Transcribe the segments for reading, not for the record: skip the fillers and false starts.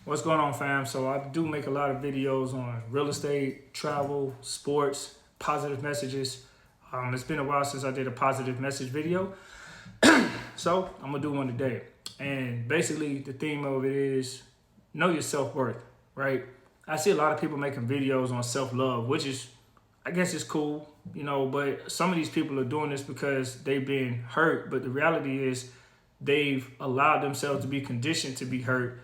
What's going on, fam? So I do make a lot of videos on real estate, travel, sports, positive messages. It's been a while since I did a positive message video. So I'm gonna do one today. And basically the theme of it is know your self-worth, right? I see a lot of people making videos on self-love, which is, I guess it's cool, but some of these people are doing this because they've been hurt. But the reality is they've allowed themselves to be conditioned to be hurt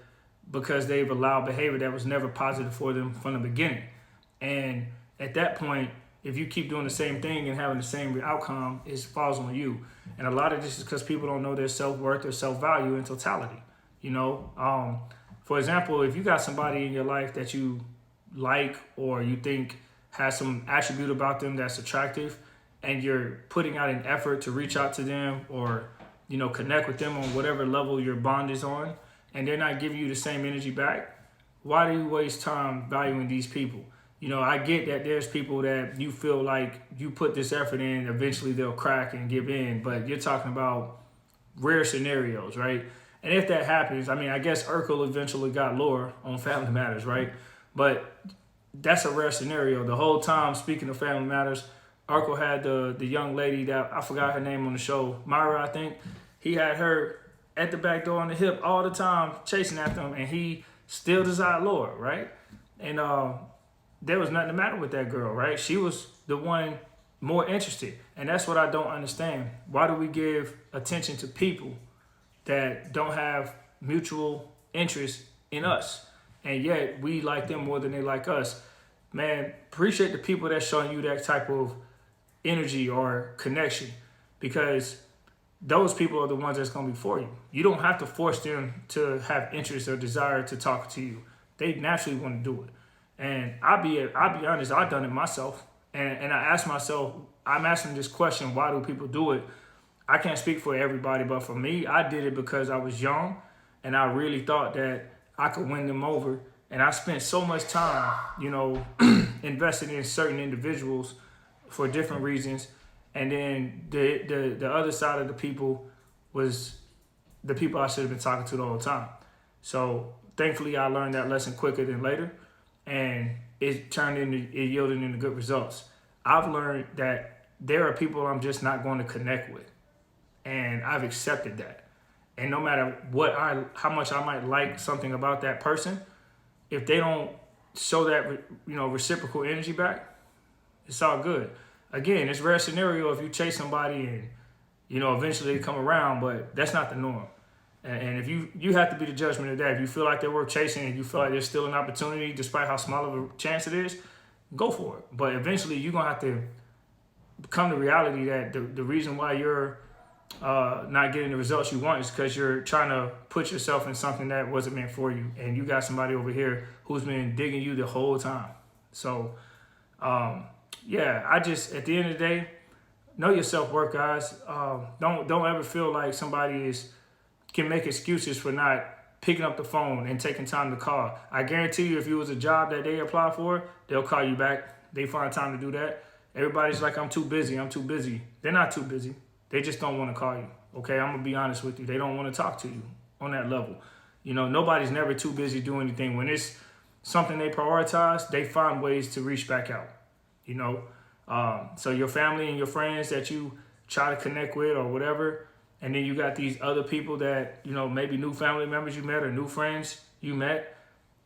because they've allowed behavior that was never positive for them from the beginning. And at that point, if you keep doing the same thing and having the same outcome, it falls on you. And a lot of this is because people don't know their self-worth or self-value in totality. For example, if you got somebody in your life that you like or you think has some attribute about them that's attractive, and you're putting out an effort to reach out to them or connect with them on whatever level your bond is on, and they're not giving you the same energy back, why do you waste time valuing these people? I get that there's people that you feel like you put this effort in, eventually they'll crack and give in, but you're talking about rare scenarios, right? And if that happens, I guess Urkel eventually got Laura on Family Matters, right? But that's a rare scenario. The whole time, speaking of Family Matters, Urkel had the young lady that, I forgot her name on the show, Myra, I think. He had her at the back door on the hip all the time, chasing after him, and he still desired Laura, right? And there was nothing the matter with that girl, right? She was the one more interested. And that's what I don't understand. Why do we give attention to people that don't have mutual interest in us? And yet we like them more than they like us. Man, appreciate the people that's showing you that type of energy or connection, because those people are the ones that's going to be for you. You don't have to force them to have interest or desire to talk to you. They naturally want to do it. And I'll be honest, I've done it myself. And I ask myself, I'm asking this question, why do people do it? I can't speak for everybody, but for me, I did it because I was young and I really thought that I could win them over. And I spent so much time, investing in certain individuals for different reasons. And then the other side of the people was the people I should have been talking to the whole time. So thankfully, I learned that lesson quicker than later, and it yielded into good results. I've learned that there are people I'm just not going to connect with, and I've accepted that. And no matter how much I might like something about that person, if they don't show that reciprocal energy back, it's all good. Again, it's a rare scenario if you chase somebody and eventually they come around, but that's not the norm. And if you have to be the judgment of that. If you feel like they're worth chasing and you feel like there's still an opportunity, despite how small of a chance it is, go for it. But eventually you're gonna have to come to reality that the reason why you're not getting the results you want is because you're trying to put yourself in something that wasn't meant for you, and you got somebody over here who's been digging you the whole time. So I just, at the end of the day, know your self-worth, guys. Don't ever feel like somebody can make excuses for not picking up the phone and taking time to call. I guarantee you, if it was a job that they apply for, they'll call you back. They find time to do that. Everybody's like, I'm too busy. They're not too busy. They just don't want to call you. Okay, I'm gonna be honest with you. They don't want to talk to you on that level. Nobody's never too busy doing anything. When it's something they prioritize, they find ways to reach back out. So your family and your friends that you try to connect with or whatever, and then you got these other people that, maybe new family members you met or new friends you met.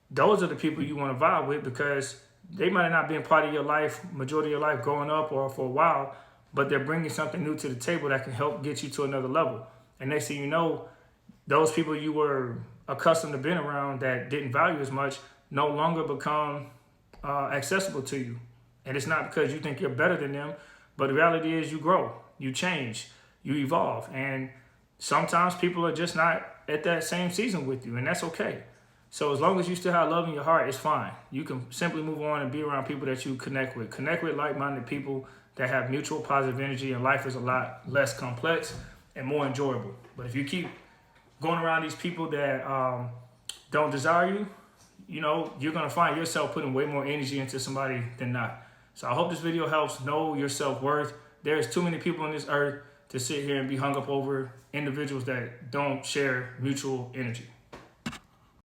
Those are the people you want to vibe with, because they might not have been part of your life, majority of your life growing up or for a while, but they're bringing something new to the table that can help get you to another level. And next thing you know, those people you were accustomed to being around that didn't value as much no longer become accessible to you. And it's not because you think you're better than them, but the reality is you grow, you change, you evolve. And sometimes people are just not at that same season with you, and that's okay. So as long as you still have love in your heart, it's fine. You can simply move on and be around people that you connect with. Connect with like-minded people that have mutual positive energy, and life is a lot less complex and more enjoyable. But if you keep going around these people that don't desire you, you're going to find yourself putting way more energy into somebody than not. So I hope this video helps know your self-worth. There's too many people on this earth to sit here and be hung up over individuals that don't share mutual energy.